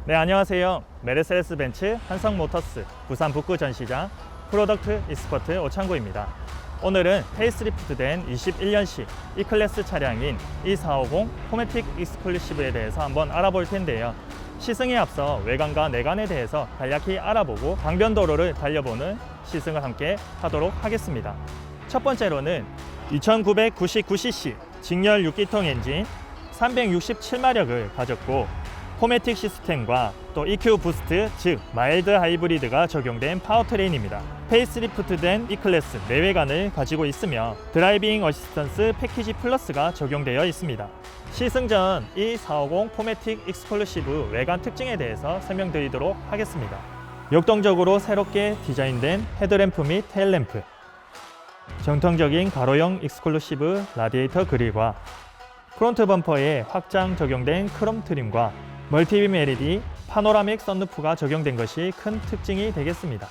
네, 안녕하세요. 메르세데스 벤츠 한성모터스 부산 북구 전시장 프로덕트 익스퍼트 오창구입니다. 오늘은 페이스리프트된 21년식 E클래스 차량인 E450 포매틱 익스클루시브에 대해서 한번 알아볼 텐데요. 시승에 앞서 외관과 내관에 대해서 간략히 알아보고 강변도로를 달려보는 시승을 함께 하도록 하겠습니다. 첫 번째로는 2999cc 직렬 6기통 엔진 367마력을 가졌고 포매틱 시스템과 또 EQ 부스트, 즉 마일드 하이브리드가 적용된 파워트레인입니다. 페이스리프트된 E클래스 내외관을 가지고 있으며 드라이빙 어시스턴스 패키지 플러스가 적용되어 있습니다. 시승 전 E450 포매틱 익스클루시브 외관 특징에 대해서 설명드리도록 하겠습니다. 역동적으로 새롭게 디자인된 헤드램프 및 테일램프, 정통적인 가로형 익스클루시브 라디에이터 그릴과 프론트 범퍼에 확장 적용된 크롬 트림과 멀티빔 LED, 파노라믹 썬루프가 적용된 것이 큰 특징이 되겠습니다.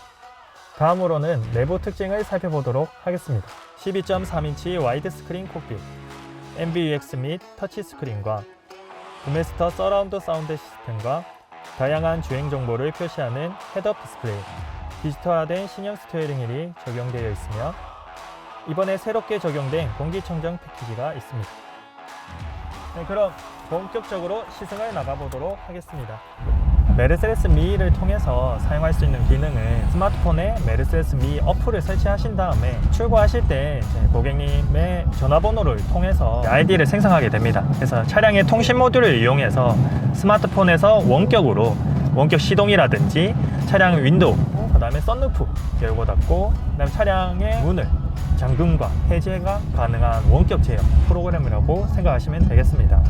다음으로는 내부 특징을 살펴보도록 하겠습니다. 12.3인치 와이드 스크린 콕핏, MBUX 및 터치 스크린과 구매스터 서라운드 사운드 시스템과 다양한 주행 정보를 표시하는 헤드업 디스플레이, 디지털화된 신형 스티어링 휠이 적용되어 있으며 이번에 새롭게 적용된 공기청정 패키지가 있습니다. 네, 그럼 본격적으로 시승을 나가보도록 하겠습니다. 메르세데스 미를 통해서 사용할 수 있는 기능은 스마트폰에 메르세데스 미 어플을 설치하신 다음에 출고하실 때 고객님의 전화번호를 통해서 아이디를 생성하게 됩니다. 그래서 차량의 통신 모듈을 이용해서 스마트폰에서 원격 시동이라든지 차량 윈도우, 그 다음에 썬루프 열고 닫고, 그 다음에 차량의 문을 잠금과 해제가 가능한 원격 제어 프로그램이라고 생각하시면 되겠습니다.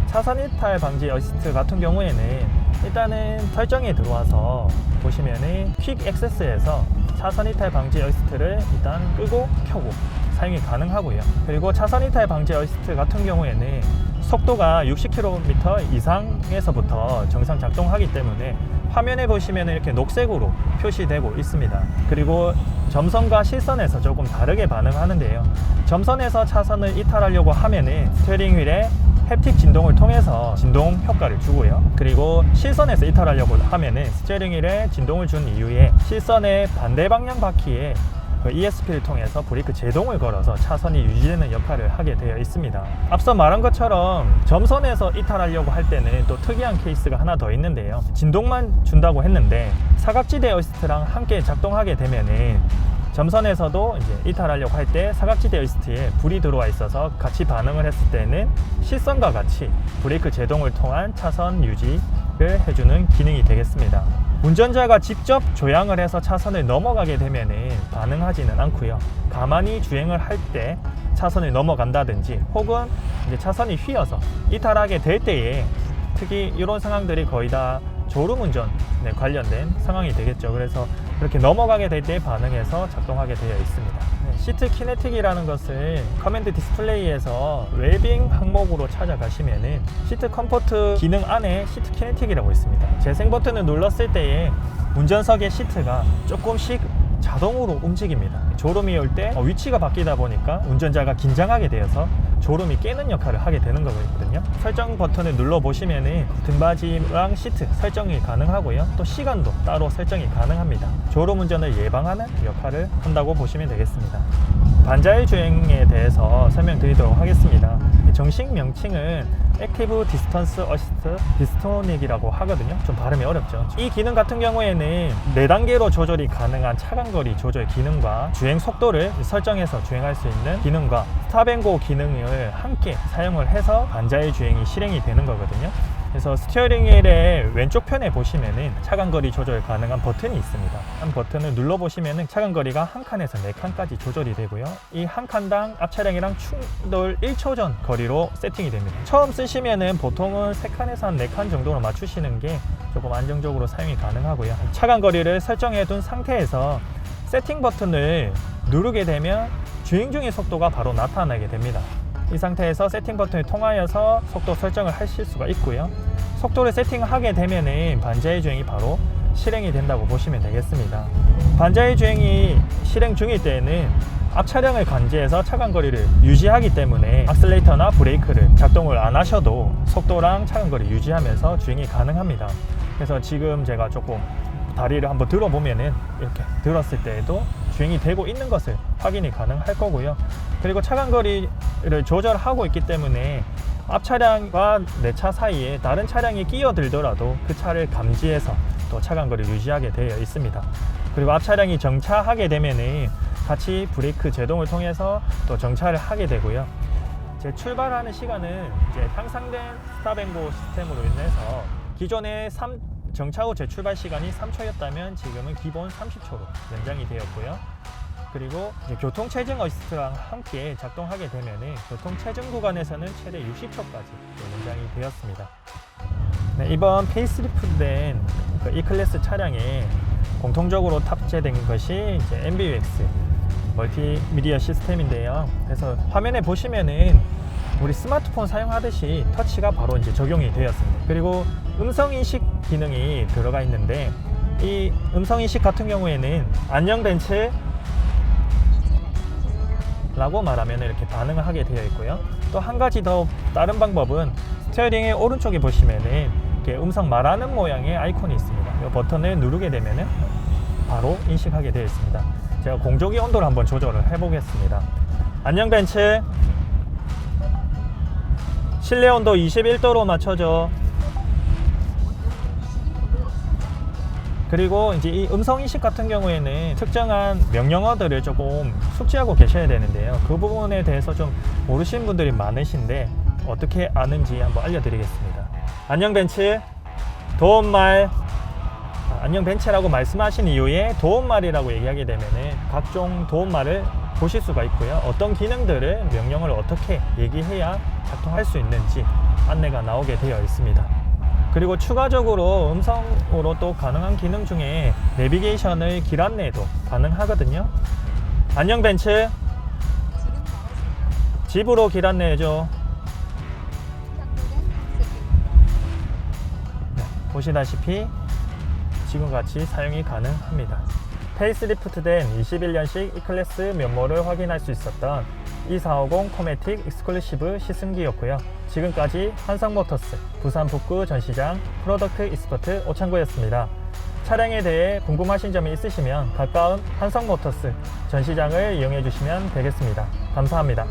차선 이탈 방지 어시스트 같은 경우에는 일단은 설정에 들어와서 보시면은 퀵 액세스에서 차선 이탈 방지 어시스트를 일단 끄고 켜고 사용이 가능하고요. 그리고 차선 이탈 방지 어시스트 같은 경우에는 속도가 60km 이상에서부터 정상 작동하기 때문에 화면에 보시면 이렇게 녹색으로 표시되고 있습니다. 그리고 점선과 실선에서 조금 다르게 반응하는데요. 점선에서 차선을 이탈하려고 하면은 스티어링 휠에 햅틱 진동을 통해서 진동 효과를 주고요. 그리고 실선에서 이탈하려고 하면은 스티어링 휠에 진동을 준 이후에 실선의 반대 방향 바퀴에 ESP를 통해서 브레이크 제동을 걸어서 차선이 유지되는 역할을 하게 되어 있습니다. 앞서 말한 것처럼 점선에서 이탈하려고 할 때는 또 특이한 케이스가 하나 더 있는데요. 진동만 준다고 했는데 사각지대 어시스트랑 함께 작동하게 되면은 점선에서도 이제 이탈하려고 할 때 사각지대 어시스트에 불이 들어와 있어서 같이 반응을 했을 때는 실선과 같이 브레이크 제동을 통한 차선 유지를 해주는 기능이 되겠습니다. 운전자가 직접 조향을 해서 차선을 넘어가게 되면은 반응하지는 않고요. 가만히 주행을 할 때 차선을 넘어간다든지 혹은 이제 차선이 휘어서 이탈하게 될 때에 특히 이런 상황들이 거의 다 졸음운전에 관련된 상황이 되겠죠. 그래서 이렇게 넘어가게 될 때 반응해서 작동하게 되어 있습니다. 시트 키네틱이라는 것을 커맨드 디스플레이에서 웰빙 항목으로 찾아가시면은 시트 컴포트 기능 안에 시트 키네틱이라고 있습니다. 재생 버튼을 눌렀을 때에 운전석의 시트가 조금씩 자동으로 움직입니다. 졸음이 올 때 위치가 바뀌다 보니까 운전자가 긴장하게 되어서 졸음이 깨는 역할을 하게 되는 거거든요. 설정 버튼을 눌러 보시면은 등받이랑 시트 설정이 가능하고요. 또 시간도 따로 설정이 가능합니다. 졸음 운전을 예방하는 역할을 한다고 보시면 되겠습니다. 반자율 주행에 대해서 설명드리도록 하겠습니다. 정식 명칭은 액티브 디스턴스 어시스트 디스토닉이라고 하거든요. 좀 발음이 어렵죠. 이 기능 같은 경우에는 4단계로 조절이 가능한 차간거리 조절 기능과 주행 속도를 설정해서 주행할 수 있는 기능과 스탑앤고 기능을 함께 사용을 해서 반자율 주행이 실행이 되는 거거든요. 그래서 스티어링 휠의 왼쪽 편에 보시면은 차간거리 조절 가능한 버튼이 있습니다. 한 버튼을 눌러보시면은 차간거리가 한 칸에서 4칸까지 조절이 되고요. 이 한 칸당 앞 차량이랑 충돌 1초 전 거리로 세팅이 됩니다. 처음 쓰시면은 보통은 3칸에서 한 4칸 정도로 맞추시는 게 조금 안정적으로 사용이 가능하고요. 차간거리를 설정해 둔 상태에서 세팅 버튼을 누르게 되면 주행 중의 속도가 바로 나타나게 됩니다. 이 상태에서 세팅 버튼을 통하여서 속도 설정을 하실 수가 있고요. 속도를 세팅하게 되면은 반자율 주행이 바로 실행이 된다고 보시면 되겠습니다. 반자율 주행이 실행 중일 때에는 앞 차량을 관제해서 차간 거리를 유지하기 때문에 악셀레이터나 브레이크를 작동을 안 하셔도 속도랑 차간 거리 유지하면서 주행이 가능합니다. 그래서 지금 제가 조금 다리를 한번 들어보면은 이렇게 들었을 때에도 주행이 되고 있는 것을 확인이 가능할 거고요. 그리고 차간 거리를 조절하고 있기 때문에 앞 차량과 내 차 사이에 다른 차량이 끼어들더라도 그 차를 감지해서 또 차간 거리를 유지하게 되어 있습니다. 그리고 앞 차량이 정차하게 되면은 같이 브레이크 제동을 통해서 또 정차를 하게 되고요. 이제 출발하는 시간은 이제 향상된 스탑앤고 시스템으로 인해서 기존에 정차 후 재출발 시간이 3초였다면 지금은 기본 30초로 연장이 되었고요. 그리고 이제 교통 체증 어시스트랑 함께 작동하게 되면은 교통 체증 구간에서는 최대 60초까지 연장이 되었습니다. 네, 이번 페이스리프트된 E클래스 차량에 공통적으로 탑재된 것이 이제 MBUX 멀티미디어 시스템인데요. 그래서 화면에 보시면은 우리 스마트폰 사용하듯이 터치가 바로 이제 적용이 되었습니다. 그리고 음성 인식 기능이 들어가 있는데 이 음성 인식 같은 경우에는 안녕 벤츠 라고 말하면 이렇게 반응을 하게 되어 있고요. 또 한 가지 더 다른 방법은 스티어링의 오른쪽에 보시면은 이렇게 음성 말하는 모양의 아이콘이 있습니다. 이 버튼을 누르게 되면은 바로 인식하게 되어 있습니다. 제가 공조기 온도를 한번 조절을 해 보겠습니다. 안녕 벤츠, 실내 온도 21도로 맞춰줘. 그리고 이제 이 음성 인식 같은 경우에는 특정한 명령어들을 조금 숙지하고 계셔야 되는데요. 그 부분에 대해서 좀 모르시는 분들이 많으신데 어떻게 아는지 한번 알려드리겠습니다. 안녕 벤츠, 도움말. 안녕 벤츠라고 말씀하신 이후에 도움말이라고 얘기하게 되면은 각종 도움말을 보실 수가 있고요. 어떤 기능들을 명령을 어떻게 얘기해야 작동할 수 있는지 안내가 나오게 되어 있습니다. 그리고 추가적으로 음성으로 또 가능한 기능 중에 내비게이션의 길 안내도 가능하거든요. 안녕 벤츠, 집으로 길 안내해줘. 네, 보시다시피 지금같이 사용이 가능합니다. 페이스리프트된 21년식 E클래스 면모를 확인할 수 있었던 E450 코메틱 익스클루시브 시승기였고요. 지금까지 한상모터스 부산 북구 전시장 프로덕트 익스퍼트 오창구였습니다. 차량에 대해 궁금하신 점이 있으시면 가까운 한상모터스 전시장을 이용해 주시면 되겠습니다. 감사합니다.